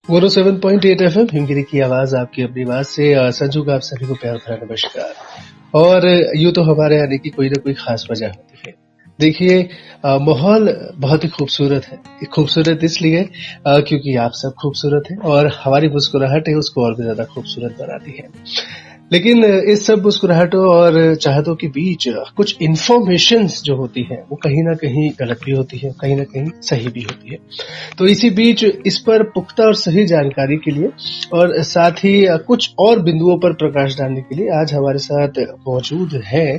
107.8 FM Himgiri की आवाज आपकी अपनी आवाज से संजू का आप सभी को प्यार भरा नमस्कार। और यूं तो हमारे आने की कोई ना कोई खास वजह होती है। देखिए, माहौल बहुत ही खूबसूरत है। खूबसूरत इसलिए क्योंकि आप सब खूबसूरत हैं और हमारी मुस्कुराहट है उसको और भी ज्यादा खूबसूरत बनाती है। लेकिन इस सब मुस्कुराहटों और चाहतों के बीच कुछ इन्फॉर्मेशंस जो होती है वो कहीं ना कहीं गलत भी होती है, कहीं ना कहीं सही भी होती है। तो इसी बीच इस पर पुख्ता और सही जानकारी के लिए और साथ ही कुछ और बिंदुओं पर प्रकाश डालने के लिए आज हमारे साथ मौजूद है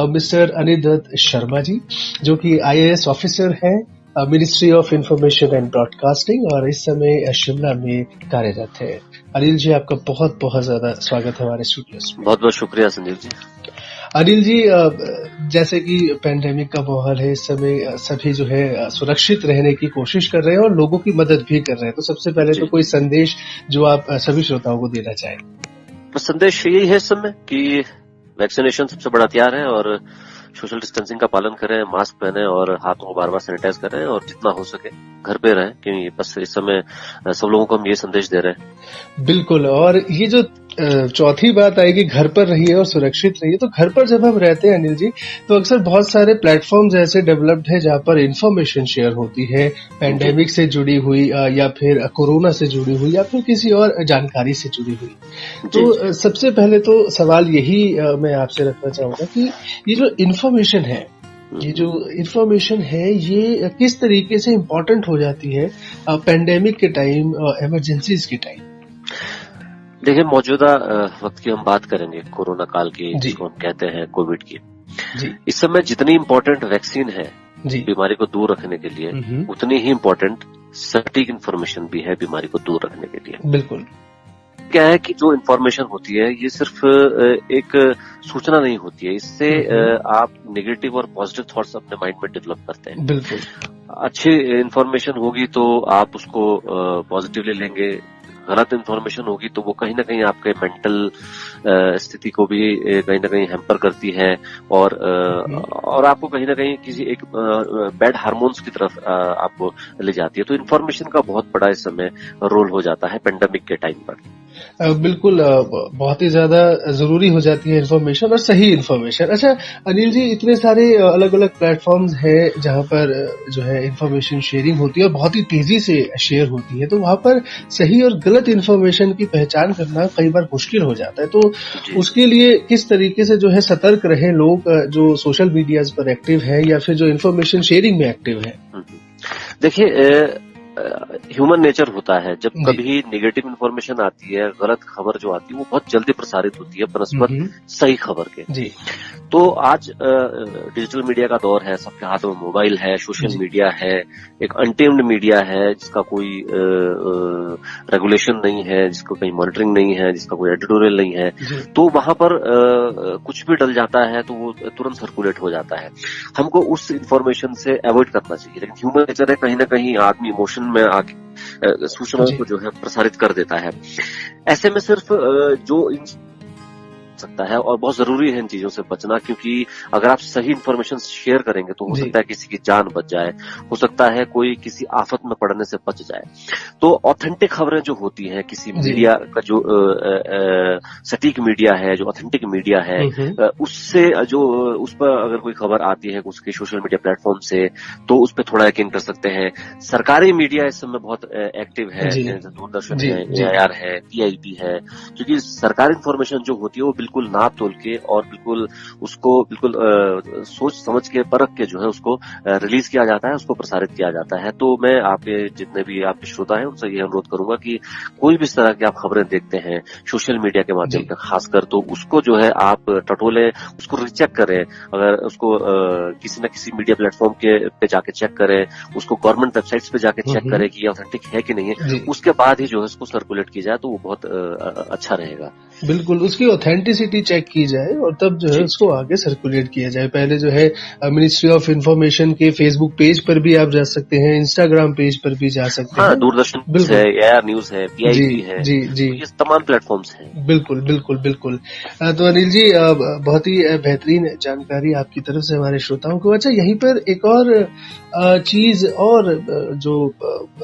मिस्टर अनिल दत्त शर्मा जी, जो कि IAS ऑफिसर हैं, ministry of information and broadcasting, और इस समय शिमला में कार्यरत है। अनिल जी, आपका बहुत बहुत ज्यादा स्वागत है हमारे स्टूडियोज में। बहुत बहुत शुक्रिया संजीव जी। अनिल जी, जैसे कि पैंडेमिक का माहौल है, इस समय सभी जो है सुरक्षित रहने की कोशिश कर रहे हैं और लोगों की मदद भी कर रहे हैं। तो सबसे पहले तो कोई संदेश जो आप सभी श्रोताओं को देना चाहें? तो संदेश यही है इस समय कि वैक्सीनेशन सबसे बड़ा हथियार है और सोशल डिस्टेंसिंग का पालन करें, मास्क पहने और हाथों को बार बार सैनिटाइज करें और जितना हो सके घर पे रहें, क्योंकि बस इस समय सब लोगों को हम ये संदेश दे रहे हैं। बिल्कुल। और ये जो चौथी बात आएगी, घर पर रहिए और सुरक्षित रहिए। तो घर पर जब हम रहते हैं अनिल जी, तो अक्सर बहुत सारे प्लेटफॉर्म्स ऐसे डेवलप्ड है जहां पर इंफॉर्मेशन शेयर होती है, पैंडेमिक से जुड़ी हुई या फिर कोरोना से जुड़ी हुई या फिर किसी और जानकारी से जुड़ी हुई। तो सबसे पहले तो सवाल यही मैं आपसे रखना चाहूंगा कि ये जो इंफॉर्मेशन है, ये किस तरीके से इम्पोर्टेंट हो जाती है पैंडेमिक के टाइम, इमरजेंसीज के टाइम? देखिए, मौजूदा वक्त की हम बात करेंगे, कोरोना काल की, जिसको हम कहते हैं कोविड की। इस समय जितनी इम्पोर्टेंट वैक्सीन है बीमारी को दूर रखने के लिए, उतनी ही इम्पोर्टेंट सटीक इन्फॉर्मेशन भी है बीमारी को दूर रखने के लिए। बिल्कुल। क्या है कि जो इन्फॉर्मेशन होती है ये सिर्फ एक सूचना नहीं होती है, इससे आप नेगेटिव और पॉजिटिव थॉट्स अपने माइंड में डेवलप करते हैं। बिल्कुल। अच्छी इन्फॉर्मेशन होगी तो आप उसको पॉजिटिवली लेंगे, गलत इन्फॉर्मेशन होगी तो वो कहीं ना कहीं आपके मेंटल स्थिति को भी कहीं ना कहीं हैम्पर करती है और आपको कहीं ना कहीं किसी एक बैड हार्मोन्स की तरफ आपको ले जाती है। तो इन्फॉर्मेशन का बहुत बड़ा इस समय रोल हो जाता है पेंडेमिक के टाइम पर। बिल्कुल, बहुत ही ज्यादा जरूरी हो जाती है इन्फॉर्मेशन और सही इन्फॉर्मेशन। अच्छा अनिल जी, इतने सारे अलग अलग प्लेटफॉर्म्स हैं जहां पर जो है इन्फॉर्मेशन शेयरिंग होती है और बहुत ही तेजी से शेयर होती है, तो वहां पर सही और गलत इन्फॉर्मेशन की पहचान करना कई बार मुश्किल हो जाता है। तो उसके लिए किस तरीके से जो है सतर्क रहे लोग जो सोशल मीडियाज पर एक्टिव है या फिर जो इन्फॉर्मेशन शेयरिंग में एक्टिव है? देखिए, ह्यूमन नेचर होता है, जब कभी नेगेटिव इन्फॉर्मेशन आती है, गलत खबर जो आती है वो बहुत जल्दी प्रसारित होती है बनस्पत सही खबर के। तो आज डिजिटल मीडिया का दौर है, सबके हाथ में मोबाइल है, सोशल मीडिया है, एक अनटेम्ड मीडिया है जिसका कोई रेगुलेशन नहीं है, जिसको कहीं मॉनिटरिंग नहीं है, जिसका कोई एडिटोरियल नहीं है। तो वहां पर कुछ भी डल जाता है तो वो तुरंत सर्कुलेट हो जाता है। हमको उस इन्फॉर्मेशन से अवॉइड करना चाहिए, लेकिन ह्यूमन नेचर है, कहीं ना कहीं आदमी इमोशन में आके सूचनाओं को जो है प्रसारित कर देता है। ऐसे में सिर्फ जो सकता है और बहुत जरूरी है इन चीजों से बचना, क्योंकि अगर आप सही इन्फॉर्मेशन शेयर करेंगे तो हो सकता है किसी की जान बच जाए, हो सकता है कोई किसी आफत में पड़ने से बच जाए। तो ऑथेंटिक खबरें जो होती हैं, किसी मीडिया का जो सटीक मीडिया है, जो ऑथेंटिक मीडिया है, उससे जो उस पर अगर कोई खबर आती है उसके सोशल मीडिया प्लेटफॉर्म से, तो उस पर थोड़ा यकीन कर सकते हैं। सरकारी मीडिया इस समय बहुत एक्टिव है, दूरदर्शन है, AIR है, PIB है, क्योंकि सरकारी इन्फॉर्मेशन जो होती है वो बिल्कुल नाप तोल के और बिल्कुल उसको बिल्कुल सोच समझ के परख के जो है उसको रिलीज किया जाता है, उसको प्रसारित किया जाता है। तो मैं आपके जितने भी आपके श्रोता हैं उनसे ये अनुरोध करूंगा कि कोई भी इस तरह की आप खबरें देखते हैं सोशल मीडिया के माध्यम से खासकर, तो उसको जो है आप टटोले, उसको रिचेक करें। अगर उसको किसी न किसी मीडिया प्लेटफॉर्म के पे जाके चेक करें, उसको गवर्नमेंट वेबसाइट्स पे जाके चेक करें कि ये ऑथेंटिक है कि नहीं है, उसके बाद ही जो है उसको सर्कुलेट की जाए तो वो बहुत अच्छा रहेगा। बिल्कुल, उसकी ऑथेंटिसिटी चेक की जाए और तब जो है उसको आगे सर्कुलेट किया जाए। पहले जो है मिनिस्ट्री ऑफ इन्फॉर्मेशन के फेसबुक पेज पर भी आप जा सकते हैं, इंस्टाग्राम पेज पर भी जा सकते हाँ, हैं। दूरदर्शन है, बिल्कुल। एआर न्यूज है, जी, पीआईबी है, जी, जी। तो ये तमाम प्लेटफॉर्म्स हैं। बिल्कुल, बिल्कुल, बिल्कुल। तो अनिल जी बहुत ही बेहतरीन जानकारी आपकी तरफ से हमारे श्रोताओं को। अच्छा, यहीं पर एक और चीज़ और जो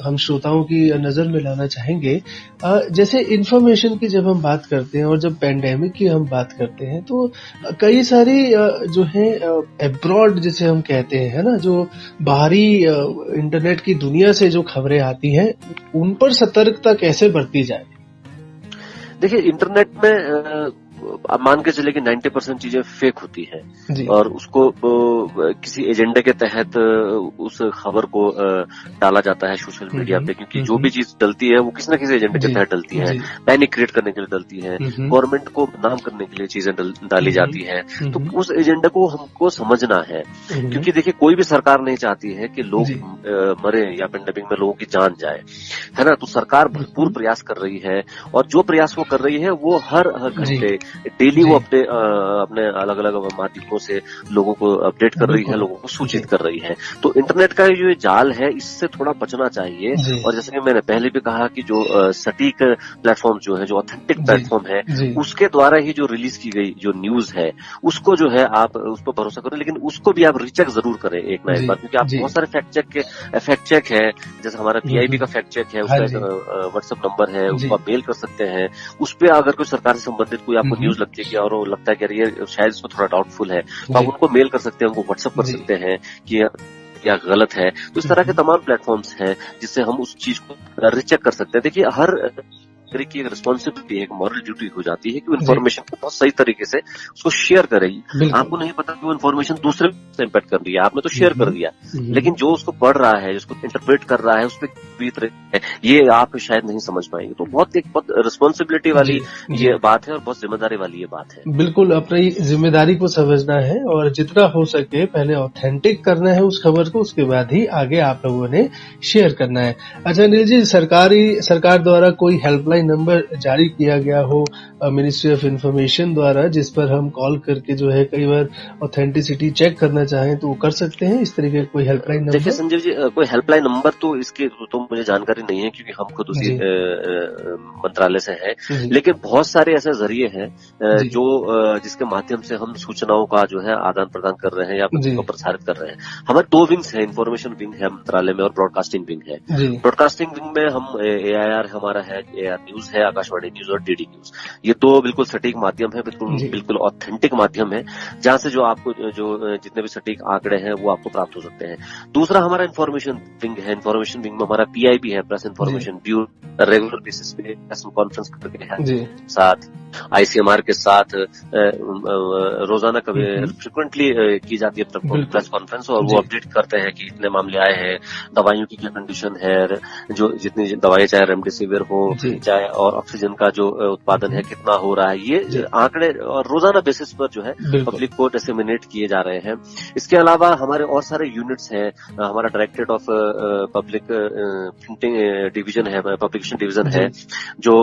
हम श्रोताओं की नज़र में लाना चाहेंगे, जैसे इन्फॉर्मेशन की जब हम बात करते हैं और जब पैंडेमिक की हम बात करते हैं, तो कई सारी जो है अब्रॉड जिसे हम कहते हैं, है ना? जो बाहरी इंटरनेट की दुनिया से जो खबरें आती हैं, उन पर सतर्कता कैसे बरती जाए? देखिए, इंटरनेट में आप मान के चले कि 90% चीजें फेक होती हैं और उसको किसी एजेंडे के तहत उस खबर को डाला जाता है सोशल मीडिया पे, क्योंकि जो भी चीज डलती है वो किसी न किसी एजेंडे के तहत डलती है, पैनिक क्रिएट करने के लिए डलती है, गवर्नमेंट को बदनाम करने के लिए चीजें डाली जाती है। तो उस एजेंडे को हमको समझना है, क्योंकि देखिए कोई भी सरकार नहीं चाहती है कि लोग मरे या पेंडेमिक में लोगों की जान जाए, है ना? तो सरकार भरपूर प्रयास कर रही है और जो प्रयास वो कर रही है वो हर घंटे डेली वो अपने अलग अलग माध्यमों से लोगों को अपडेट कर रही है, लोगों को सूचित कर रही है। तो इंटरनेट का जो जाल है इससे थोड़ा बचना चाहिए। और जैसे कि मैंने पहले भी कहा कि जो सटीक प्लेटफॉर्म जो है, जो ऑथेंटिक प्लेटफॉर्म है, उसके द्वारा ही जो रिलीज की गई जो न्यूज है उसको जो है आप उस पर भरोसा करें, लेकिन उसको भी आप रीचेक जरूर करें एक ना एक बार, क्योंकि आप बहुत सारे फैक्ट चेक है, जैसे हमारा पीआईबी का फैक्ट चेक है, उसका व्हाट्सएप नंबर है, उसको आप मेल कर सकते हैं। उस पर अगर कोई सरकार से संबंधित कोई आपको न्यूज लगती है कि और लगता है कि ये शायद इसमें थोड़ा डाउटफुल है, तो आप उनको मेल कर सकते हैं, उनको व्हाट्सएप कर सकते हैं कि क्या गलत है। तो इस तरह के तमाम प्लेटफॉर्म्स हैं जिससे हम उस चीज को रिचेक कर सकते हैं। देखिए, हर नागरिक की एक रिस्पॉन्सिबिलिटी, एक मॉरल ड्यूटी हो जाती है कि वो इन्फॉर्मेशन को बहुत सही तरीके से उसको शेयर करेगी। आपको नहीं पता कि वो इन्फॉर्मेशन दूसरे से इम्पैक्ट कर रही है, आपने तो शेयर कर दिया, लेकिन जो उसको पढ़ रहा है, जिसको इंटरप्रेट कर रहा है, उस पर बीत रही है, ये आप शायद नहीं समझ पाएंगे। तो बहुत रिस्पॉन्सिबिलिटी वाली ये बात है और बहुत जिम्मेदारी वाली ये बात है। बिल्कुल, अपनी जिम्मेदारी को समझना है और जितना हो सके पहले ऑथेंटिक करना है उस खबर को, उसके बाद ही आगे आप लोगों ने शेयर करना है। अच्छा अनिल जी, सरकार द्वारा कोई हेल्पलाइन नंबर जारी किया गया हो मिनिस्ट्री ऑफ इन्फॉर्मेशन द्वारा, जिस पर हम कॉल करके जो है कई बार ऑथेंटिसिटी चेक करना चाहें तो वो कर सकते हैं, इस तरीके का कोई हेल्पलाइन नंबर? देखिए संजीव जी, कोई हेल्पलाइन नंबर तो इसके तो मुझे जानकारी नहीं है, क्योंकि हम खुद उसी मंत्रालय से हैं, लेकिन बहुत सारे ऐसे जरिए हैं जो जिसके माध्यम से हम सूचनाओं का जो है आदान प्रदान कर रहे हैं या उनको प्रसारित कर रहे हैं। हमारे 2 विंग्स है, इन्फॉर्मेशन विंग है मंत्रालय में और ब्रॉडकास्टिंग विंग है। ब्रॉडकास्टिंग विंग में हम AIR हमारा है, AIR न्यूज है, आकाशवाणी न्यूज और DD न्यूज। ये 2 बिल्कुल सटीक माध्यम है, बिल्कुल ऑथेंटिक माध्यम है, जहां से जो आपको जो जितने भी सटीक आंकड़े हैं वो आपको प्राप्त हो सकते हैं। दूसरा हमारा इन्फॉर्मेशन विंग है। इन्फॉर्मेशन विंग में हमारा PIB है, press information bureau, regular basis पे प्रेस कॉन्फ्रेंस करके है, साथ ICMR के साथ रोजाना कभी फ्रिक्वेंटली की जाती है प्रेस कॉन्फ्रेंस, और वो अपडेट करते हैं कि इतने मामले आए हैं, दवाइयों की क्या कंडीशन है, जो जितनी दवाएं चाहे रेमडेसिविर हो चाहे और ऑक्सीजन का जो उत्पादन है कितना हो रहा है, ये आंकड़े और रोजाना बेसिस पर जो है पब्लिक को डिसेमिनेट किए जा रहे हैं। इसके अलावा हमारे और सारे यूनिट्स हैं। हमारा directorate of public printing division है, पब्लिकेशन डिवीजन है, जो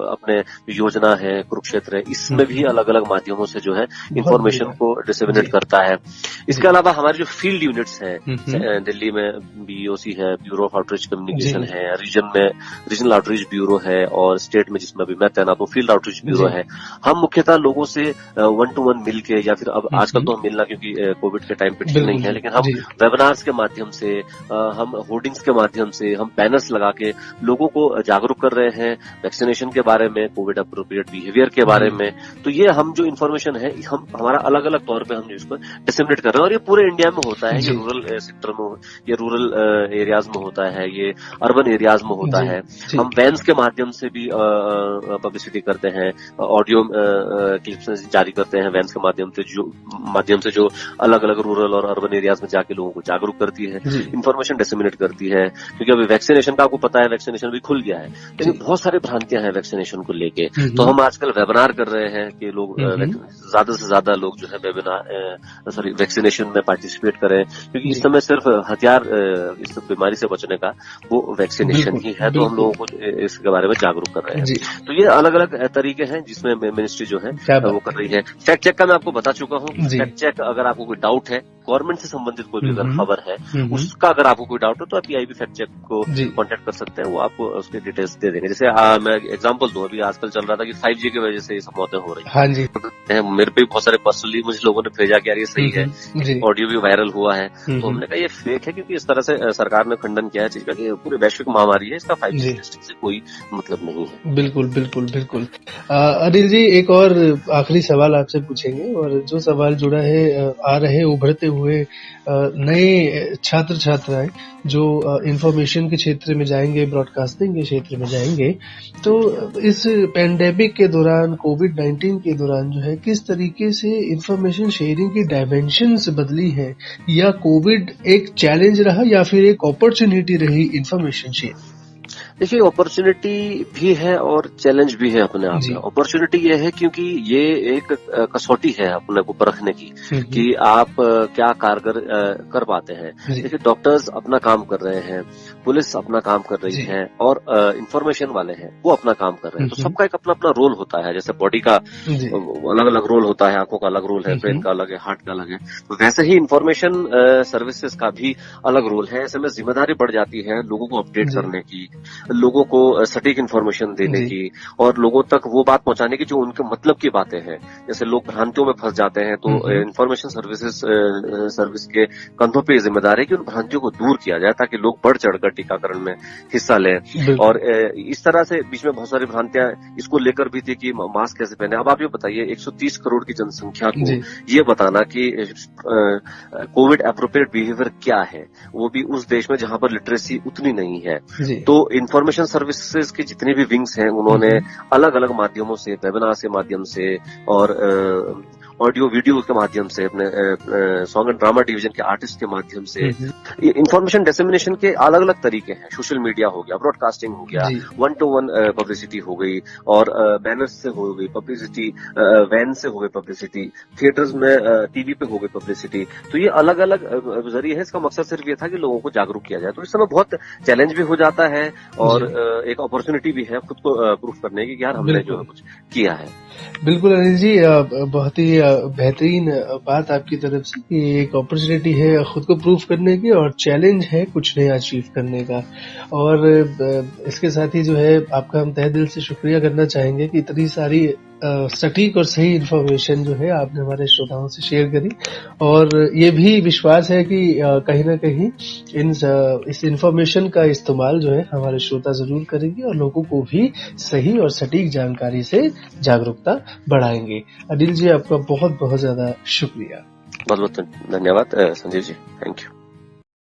अपने योजना है, कुरुक्षेत्र है, इसमें भी अलग अलग माध्यमों से जो है इंफॉर्मेशन को डिसेमिनेट करता है। इसके अलावा हमारे जो फील्ड यूनिट्स हैं, दिल्ली में BOC है, ब्यूरो ऑफ आउटरीच कम्युनिकेशन है, रीजन में रीजनल आउटरीच ब्यूरो है, और स्टेट में जिसमें अभी मैं तैनात हूँ फील्ड आउटरीच ब्यूरो है। हम मुख्यतः लोगों से 1-to-1 मिल के, या फिर अब आजकल तो हम मिलना क्योंकि कोविड के टाइम पे ठीक नहीं है, लेकिन हम वेबिनार्स के माध्यम से, हम होर्डिंग्स के माध्यम से, हम बैनर्स लगा के लोगों को जागरूक कर रहे हैं वैक्सीनेशन के बारे में, कोविड अप्रोप्रिएट बिहेवियर के बारे में। तो ये हम जो इन्फॉर्मेशन है हम हमारा अलग अलग तौर पे हम इसको डिसेमिनेट कर रहे हैं, और ये पूरे इंडिया में होता है। ये रूरल सेक्टर में, ये रूरल एरियाज में होता है, ये अर्बन एरियाज में होता है। हम वैन्स के माध्यम से भी पब्लिसिटी करते हैं, ऑडियो क्लिप्स जारी करते हैं वैन्स के माध्यम से जो अलग अलग रूरल और अर्बन एरियाज में जाके लोगों को जागरूक करती है, इन्फॉर्मेशन डिसेमिनेट करती है। क्योंकि अभी वैक्सीनेशन का आपको पता है, वैक्सीनेशन भी खुल गया है, लेकिन बहुत सारी भ्रांतियां हैं वैक्सीनेशन को लेके। तो हम आजकल वेबिनार कर रहे हैं कि लोग ज्यादा से ज्यादा लोग जो है वैक्सीनेशन में पार्टिसिपेट करें, क्योंकि इस समय सिर्फ हथियार इस बीमारी से बचने का वो वैक्सीनेशन ही है। तो हम लोगों को इसके बारे में जागरूक कर रहे हैं। तो ये अलग अलग तरीके हैं जिसमें मिनिस्ट्री जो है वो कर रही है। फैक्ट चेक का मैं आपको बता चुका हूँ। फैक्ट चेक अगर आपको कोई डाउट है, गवर्नमेंट से संबंधित कोई भी अगर खबर है उसका अगर आपको कोई डाउट है तो आप पीआईबी फैक्ट चेक को कॉन्टेक्ट कर सकते हैं, वो आपको उसके डिटेल्स दे देंगे। जैसे मैं एग्जांपल दूं, अभी आजकल चल रहा था कि 5G की वजह से ये सब मौतें हो रही हाँ जी। मेरे पे बहुत सारे पर्सनली मुझे लोगों ने भेजा कि यार ये सही है, ऑडियो भी वायरल हुआ है। तो हमने कहा ये फेक है, क्योंकि इस तरह से सरकार ने खंडन किया है चीज का कि पूरी वैश्विक महामारी है, इसका 5G टेस्टिंग से कोई मतलब नहीं है। बिल्कुल बिल्कुल बिल्कुल। अनिल जी, एक और आखिरी सवाल आपसे पूछेंगे, और जो सवाल जुड़ा है आ रहे उभरते हुए नए छात्र छात्राएं जो इंफॉर्मेशन के क्षेत्र में जाएंगे, ब्रॉडकास्टिंग के क्षेत्र में जाएंगे, तो इस पेंडेमिक के दौरान, कोविड-19 के दौरान जो है किस तरीके से इंफॉर्मेशन शेयरिंग की डायमेंशंस बदली है, या कोविड एक चैलेंज रहा या फिर एक अपॉर्चुनिटी रही इंफॉर्मेशन शेयरिंग? देखिए, अपॉर्चुनिटी भी है और चैलेंज भी है अपने आप में। अपॉर्चुनिटी ये है क्योंकि ये एक कसौटी है अपने को परखने की कि आप क्या कारगर कर पाते हैं। देखिए, डॉक्टर्स अपना काम कर रहे हैं, पुलिस अपना काम कर रही है, और इंफॉर्मेशन वाले हैं वो अपना काम कर रहे हैं। तो सबका एक अपना अपना रोल होता है। जैसे बॉडी का अलग अलग रोल होता है, आंखों का अलग रोल है, ब्रेन का अलग है, हार्ट का अलग है, तो वैसे ही इंफॉर्मेशन सर्विसेज का भी अलग रोल है। ऐसे में जिम्मेदारी बढ़ जाती है लोगों को अपडेट करने की, लोगों को सटीक इन्फॉर्मेशन देने की, और लोगों तक वो बात पहुंचाने की जो उनके मतलब की बातें हैं। जैसे लोग भ्रांतियों में फंस जाते हैं, तो इन्फॉर्मेशन सर्विस के कंधों पे जिम्मेदारी है कि उन भ्रांतियों को दूर किया जाए, ताकि लोग बढ़ चढ़कर टीकाकरण में हिस्सा लें। और इस तरह से बीच में बहुत सारी भ्रांतियां इसको लेकर भी थी कि मास्क कैसे पहने। अब आप ये बताइए, 130 करोड़ की जनसंख्या को ये बताना कि कोविड एप्रोप्रिएट बिहेवियर क्या है, वो भी उस देश में जहां पर लिटरेसी उतनी नहीं है। तो इंफॉर्मेशन सर्विसेज की जितनी भी विंग्स हैं, उन्होंने अलग अलग माध्यमों से, वेबिनार के माध्यम से और ऑडियो वीडियो के माध्यम से, अपने सॉन्ग एंड ड्रामा डिवीजन के आर्टिस्ट के माध्यम से इंफॉर्मेशन डिसेमिनेशन के अलग अलग तरीके हैं। सोशल मीडिया हो गया, ब्रॉडकास्टिंग हो गया, 1-to-1 पब्लिसिटी हो गई, और बैनर्स से हो गई पब्लिसिटी, वैन से हो गई पब्लिसिटी, थिएटर्स में टीवी पे हो गई पब्लिसिटी। तो ये अलग अलग जरिए है। इसका मकसद सिर्फ ये था कि लोगों को जागरूक किया जाए। तो इस समय बहुत चैलेंज भी हो जाता है और एक अपॉर्चुनिटी भी है खुद को प्रूफ करने की कि यार हमने जो है कुछ किया है। बिल्कुल अनिल जी, बहुत ही बेहतरीन बात आपकी तरफ से कि एक अपॉर्चुनिटी है खुद को प्रूफ करने की, और चैलेंज है कुछ नया अचीव करने का। और इसके साथ ही जो है आपका हम तहे दिल से शुक्रिया करना चाहेंगे कि इतनी सारी सटीक और सही इन्फॉर्मेशन जो है आपने हमारे श्रोताओं से शेयर करी, और ये भी विश्वास है कि कहीं ना कहीं इस इन्फॉर्मेशन का इस्तेमाल जो है हमारे श्रोता जरूर करेंगे, और लोगों को भी सही और सटीक जानकारी से जागरूकता बढ़ाएंगे। अनिल जी, आपका बहुत बहुत ज्यादा शुक्रिया। बहुत बहुत धन्यवाद संजीव जी, थैंक यू।